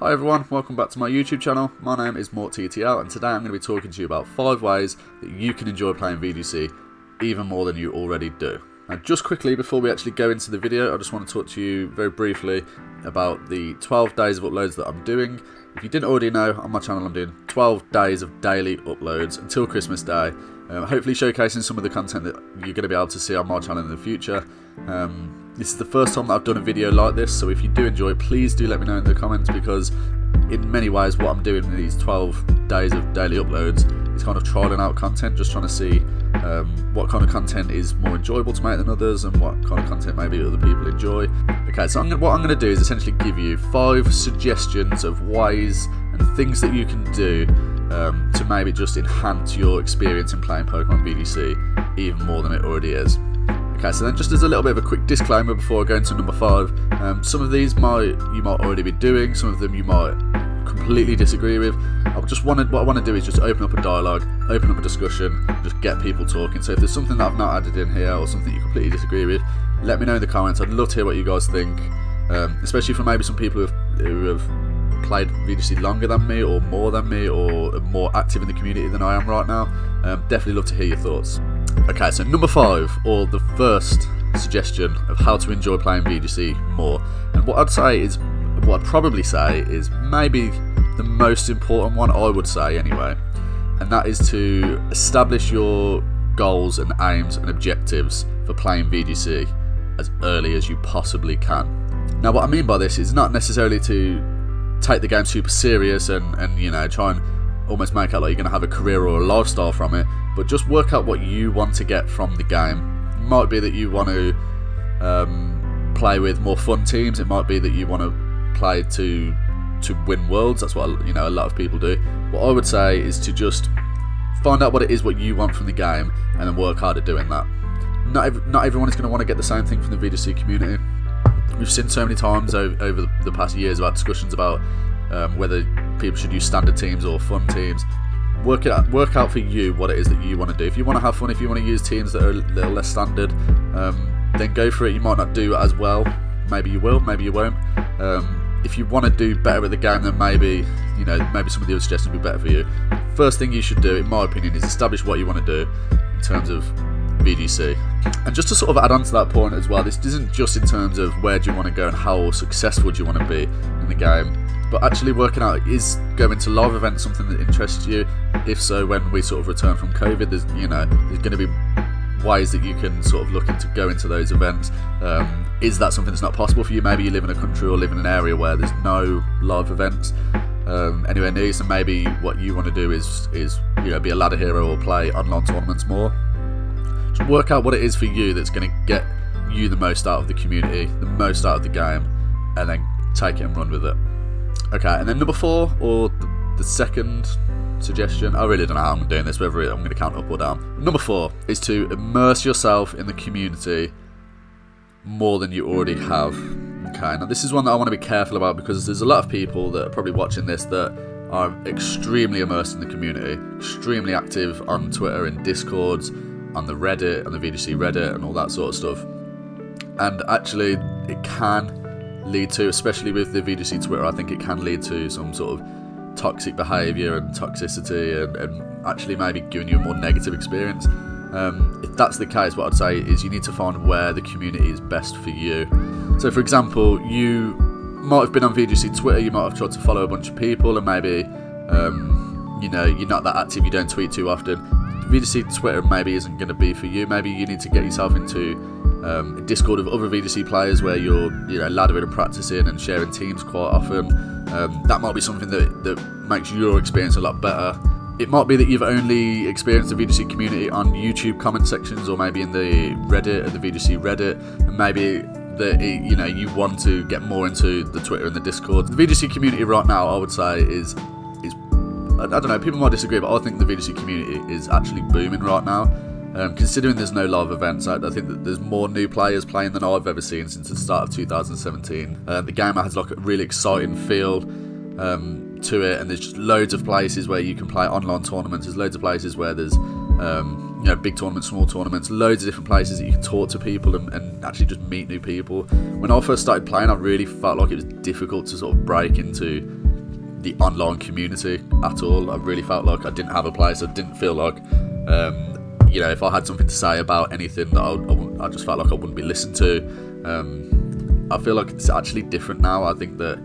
Hi everyone, welcome back to my YouTube channel. My name is MortTTL and today I'm going to be talking to you about 5 ways that you can enjoy playing VGC even more than you already do. Now just quickly before we actually go into the video, I just want to talk to you very briefly about the 12 days of uploads that I'm doing. If you didn't already know, on my channel I'm doing 12 days of daily uploads until Christmas Day, hopefully showcasing some of the content that you're going to be able to see on my channel in the future. This is the first time that I've done a video like this, so if you do enjoy, please do let me know in the comments, because in many ways what I'm doing in these 12 days of daily uploads is kind of trialing out content, just trying to see what kind of content is more enjoyable to make than others and what kind of content maybe other people enjoy. Okay, so what I'm going to do is essentially give you 5 suggestions of ways and things that you can do to maybe just enhance your experience in playing Pokemon VGC even more than it already is. Okay, so then just as a little bit of a quick disclaimer before I go into number 5, some of these you might already be doing, some of them you might completely disagree with. What I want to do is just open up a dialogue, open up a discussion, just get people talking. So if there's something that I've not added in here or something you completely disagree with, let me know in the comments. I'd love to hear what you guys think, especially from maybe some people who have played VGC longer than me or more than me or are more active in the community than I am right now. Definitely love to hear your thoughts. Okay, so number 5, or the first suggestion of how to enjoy playing VGC more, and what I'd probably say is maybe the most important one, I would say anyway, and that is to establish your goals and aims and objectives for playing VGC as early as you possibly can. Now what I mean by this is not necessarily to take the game super serious and you know, try and almost make out like you're going to have a career or a lifestyle from it, but just work out what you want to get from the game. It might be that you want to play with more fun teams. It might be that you want to play to win worlds. That's what a lot of people do. What I would say is to just find out what it is what you want from the game and then work hard at doing that. Not everyone is going to want to get the same thing from the VGC community. We've seen so many times over the past years about discussions about whether people should use standard teams or fun teams. Work out for you what it is that you want to do. If you want to have fun, if you want to use teams that are a little less standard, then go for it. You might not do it as well. Maybe you will, maybe you won't. If you want to do better at the game, then maybe some of the other suggestions will be better for you. First thing you should do, in my opinion, is establish what you want to do in terms of VGC. And just to sort of add on to that point as well, this isn't just in terms of where do you want to go and how successful do you want to be in the game, but actually working out, is going to live events something that interests you? If so, when we sort of return from COVID, there's going to be ways that you can sort of look into go into those events. Is that something that's not possible for you? Maybe you live in a country or live in an area where there's no live events anywhere near, so maybe what you want to do is be a ladder hero or play online tournaments more. Just work out what it is for you that's going to get you the most out of the community, the most out of the game, and then take it and run with it. Okay, and then number 4, or the second suggestion, I really don't know how I'm doing this, whether I'm going to count up or down. Number 4 is to immerse yourself in the community more than you already have. Okay, now this is one that I want to be careful about, because there's a lot of people that are probably watching this that are extremely immersed in the community, extremely active on Twitter and Discords, on the Reddit, on the VGC Reddit and all that sort of stuff. And actually it can lead to, especially with the VGC Twitter, I think it can lead to some sort of toxic behaviour and toxicity and actually maybe giving you a more negative experience. If that's the case, what I'd say is you need to find where the community is best for you. So for example, you might have been on VGC Twitter, you might have tried to follow a bunch of people and maybe you're not that active, you don't tweet too often. VGC Twitter maybe isn't going to be for you. Maybe you need to get yourself into a Discord of other VGC players where you're laddering and practicing and sharing teams quite often. That might be something that makes your experience a lot better. It might be that you've only experienced the VGC community on YouTube comment sections, or maybe in the Reddit, or the VGC Reddit, and maybe that you want to get more into the Twitter and the Discord. The VGC community right now, I would say, is I don't know, people might disagree, but I think the VGC community is actually booming right now. Considering there's no live events, I think that there's more new players playing than I've ever seen since the start of 2017. The game has like a really exciting feel to it, and there's just loads of places where you can play online tournaments. There's loads of places where there's you know, big tournaments, small tournaments, loads of different places that you can talk to people and actually just meet new people. When I first started playing, I really felt like it was difficult to sort of break into the online community at all. I really felt like I didn't have a place. I didn't feel like, you know, if I had something to say about anything, that I just felt like I wouldn't be listened to. I feel like it's actually different now. I think that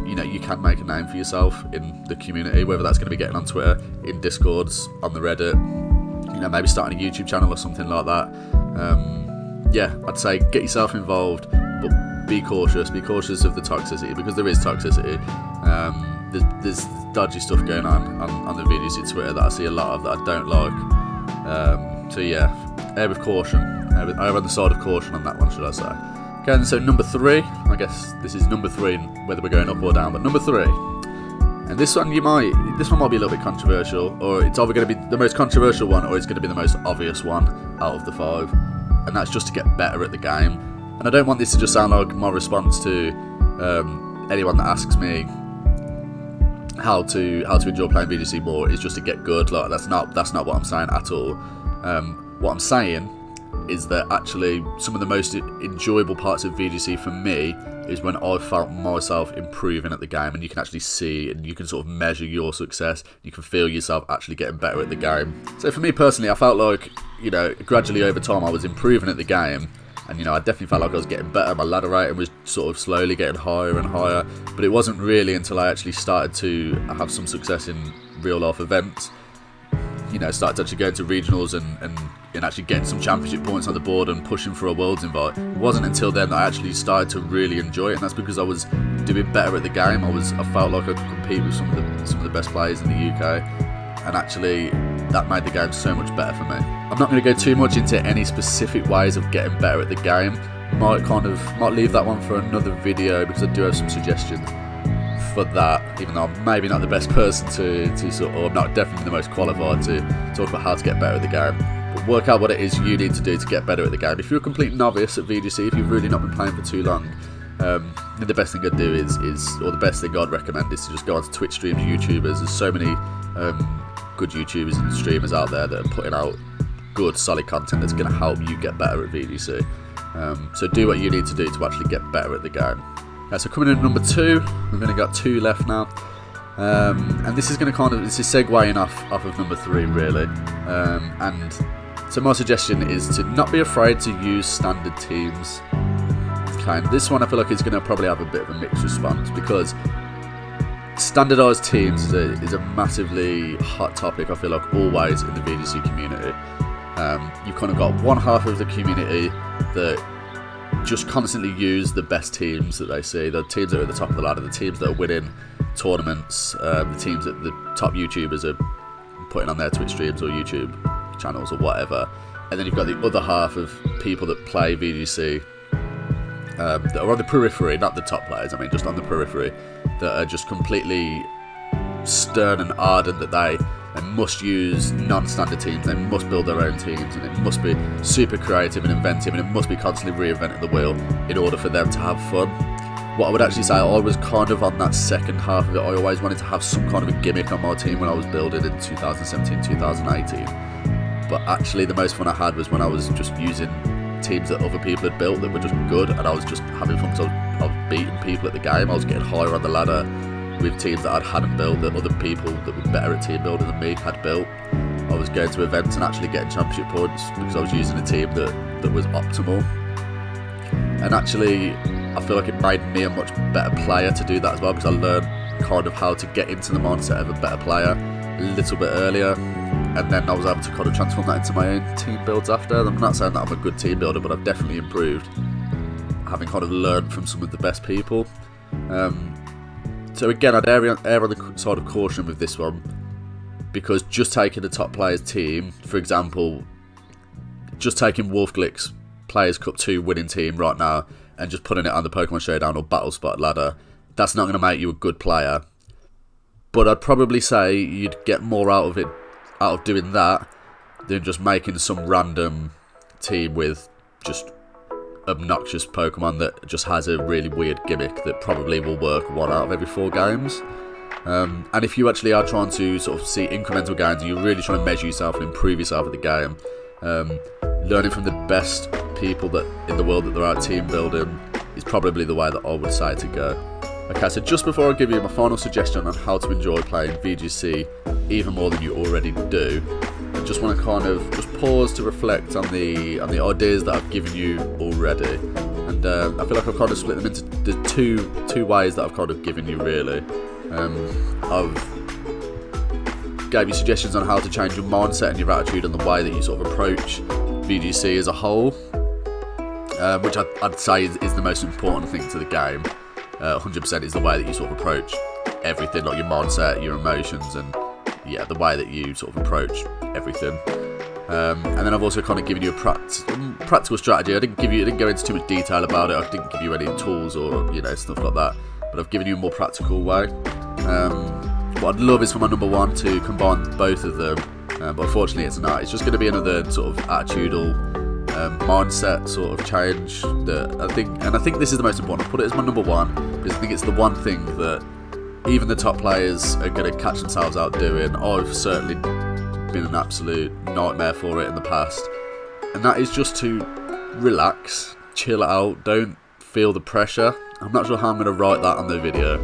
you know, you can make a name for yourself in the community, whether that's going to be getting on Twitter, in Discords, on the Reddit, you know, maybe starting a YouTube channel or something like that. Yeah, I'd say get yourself involved, but be cautious of the toxicity, because there is toxicity. There's dodgy stuff going on the VGC Twitter that I see a lot of that I don't like. So yeah, err with caution. Err on the side of caution on that one, should I say. Okay, and so number 3, I guess this is number 3, whether we're going up or down, but number 3, and this one might be a little bit controversial, or it's either going to be the most controversial one, or it's going to be the most obvious one out of the 5, and that's just to get better at the game. And I don't want this to just sound like my response to anyone that asks me how to enjoy playing VGC more is just to get good. Like, that's not what I'm saying at all. What I'm saying is that actually some of the most enjoyable parts of VGC for me is when I've felt myself improving at the game, and you can actually see and you can sort of measure your success. You can feel yourself actually getting better at the game. So for me personally, I felt like, you know, gradually over time I was improving at the game, and, you know, I definitely felt like I was getting better. My ladder rating was sort of slowly getting higher and higher, but it wasn't really until I actually started to have some success in real life events, you know, started actually going to regionals and actually getting some championship points on the board and pushing for a world's invite. It wasn't until then that I actually started to really enjoy it, and that's because I was doing better at the game. I felt like I could compete with some of the best players in the UK, and actually that made the game so much better for me. I'm not going to go too much into any specific ways of getting better at the game. Might leave that one for another video, because I do have some suggestions for that, even though I'm maybe not the best person or I'm not definitely the most qualified to talk about how to get better at the game. But work out what it is you need to do to get better at the game. If you're a complete novice at VGC, if you've really not been playing for too long, then the best thing I'd do or the best thing I'd recommend is to just go onto Twitch streams, YouTubers. There's so many good YouTubers and streamers out there that are putting out good, solid content that's going to help you get better at VGC. So do what you need to do to actually get better at the game. So coming in at number 2, we've only got 2 left now, and this is going to this is segueing off of number 3 really, and so my suggestion is to not be afraid to use standard teams. Okay, and this one I feel like is going to probably have a bit of a mixed response, because standardised teams is a massively hot topic, I feel like, always in the VGC community. You've kind of got one half of the community that just constantly use the best teams that they see, the teams that are at the top of the ladder, the teams that are winning tournaments, the teams that the top YouTubers are putting on their Twitch streams or YouTube channels or whatever. And then you've got the other half of people that play VGC that are on the periphery, not the top players, I mean just on the periphery, that are just completely stern and ardent that they must use non-standard teams, they must build their own teams, and it must be super creative and inventive, and it must be constantly reinventing the wheel in order for them to have fun. What I would actually say, I was kind of on that second half of it. I always wanted to have some kind of a gimmick on my team when I was building in 2017, 2018. But actually the most fun I had was when I was just using teams that other people had built that were just good, and I was just having fun because I was beating people at the game. I was getting higher on the ladder with teams that I hadn't built, that other people that were better at team building than me had built. I was going to events and actually getting championship points because I was using a team that was optimal. And actually, I feel like it made me a much better player to do that as well, because I learned kind of how to get into the mindset of a better player a little bit earlier, and then I was able to kind of transform that into my own team builds after. I'm not saying that I'm a good team builder, but I've definitely improved, having kind of learned from some of the best people. So again, I'd err on the side of caution with this one, because just taking the top player's team, for example, just taking Wolfglick's Players Cup 2 winning team right now and just putting it on the Pokemon Showdown or Battle Spot ladder, that's not going to make you a good player. But I'd probably say you'd get more out of doing that than just making some random team with just obnoxious Pokemon that just has a really weird gimmick that probably will work 1 out of every 4 games. And if you actually are trying to sort of see incremental gains and you're really trying to measure yourself and improve yourself at the game, learning from the best people that in the world that they're out team building is probably the way that I would say to go. Okay, so just before I give you my final suggestion on how to enjoy playing VGC even more than you already do, I just want to kind of just pause to reflect on the ideas that I've given you already, and I feel like I've kind of split them into the two ways that I've kind of given you really. I've gave you suggestions on how to change your mindset and your attitude and the way that you sort of approach VGC as a whole, which I'd say is the most important thing to the game. 100% is the way that you sort of approach everything, like your mindset, your emotions, and yeah, the way that you sort of approach everything. And then I've also kind of given you a practical strategy. I didn't go into too much detail about it. I didn't give you any tools or stuff like that. But I've given you a more practical way. What I'd love is for my number one to combine both of them, but unfortunately it's not. It's just going to be another sort of attitudinal mindset sort of change that I think this is the most important. I put it as my number one because I think it's the one thing that even the top players are going to catch themselves out doing. I've certainly been an absolute nightmare for it in the past, and that is just to relax, chill out, don't feel the pressure. I'm not sure how I'm going to write that on the video,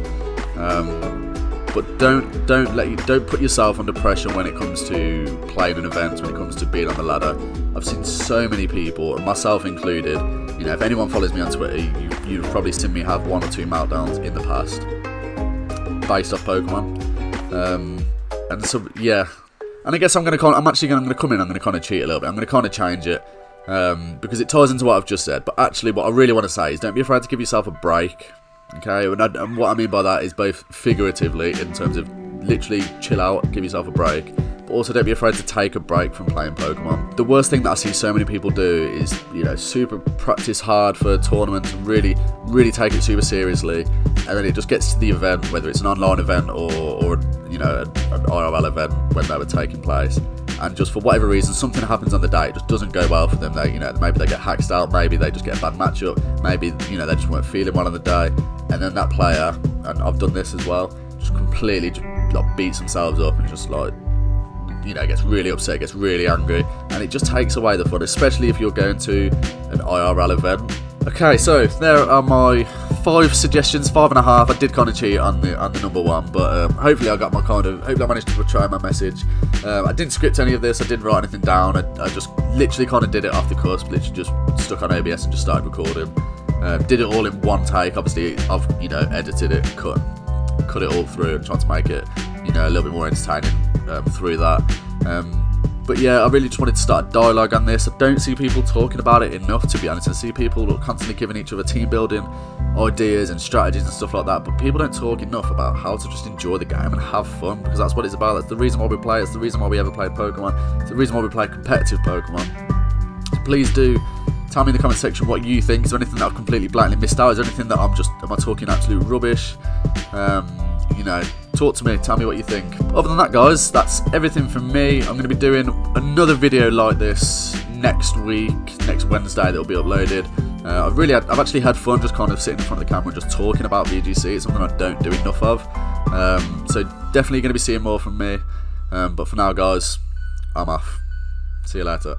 but don't put yourself under pressure when it comes to playing an event, when it comes to being on the ladder. I've seen so many people, and myself included, if anyone follows me on Twitter, you've probably seen me have 1 or 2 meltdowns in the past based off Pokemon, and so yeah. And I guess I'm actually going to come in. I'm going to kind of cheat a little bit. I'm going to kind of change it because it ties into what I've just said. But actually, what I really want to say is don't be afraid to give yourself a break. Okay, and what I mean by that is both figuratively in terms of literally chill out, give yourself a break, but also don't be afraid to take a break from playing Pokemon. The worst thing that I see so many people do is super practice hard for tournaments and really take it super seriously, and then it just gets to the event, whether it's an online event or an IRL event when they were taking place, and just for whatever reason something happens on the day, it just doesn't go well for them. Maybe they get hacked out, maybe they just get a bad matchup, maybe they just weren't feeling well on the day, and then that player, and I've done this as well, just completely beats themselves up and just gets really upset, gets really angry, and it just takes away the fun, especially if you're going to an IRL event. Okay, so there are my 5 suggestions, 5.5. I did kind of cheat on the number one, but hopefully I managed to portray my message. I didn't script any of this, I didn't write anything down, I just literally kind of did it off the cusp, literally just stuck on OBS and just started recording. Did it all in one take. Obviously I've edited it, cut it all through and tried to make it a little bit more entertaining through that. But yeah, I really just wanted to start a dialogue on this. I don't see people talking about it enough, to be honest. I see people constantly giving each other team building ideas and strategies and stuff like that, but people don't talk enough about how to just enjoy the game and have fun, because that's what it's about. That's the reason why we play. It's the reason why we ever played Pokemon. It's the reason why we play competitive Pokemon. So please do tell me in the comment section what you think. Is there anything that I've completely blatantly missed out? Is there anything that am I talking absolute rubbish? Talk to me, tell me what you think. Other than that, guys, that's everything from me. I'm going to be doing another video like this next week, next Wednesday, that'll be uploaded. I've actually had fun just kind of sitting in front of the camera and just talking about VGC. It's something I don't do enough of. So definitely going to be seeing more from me. But for now, guys, I'm off. See you later.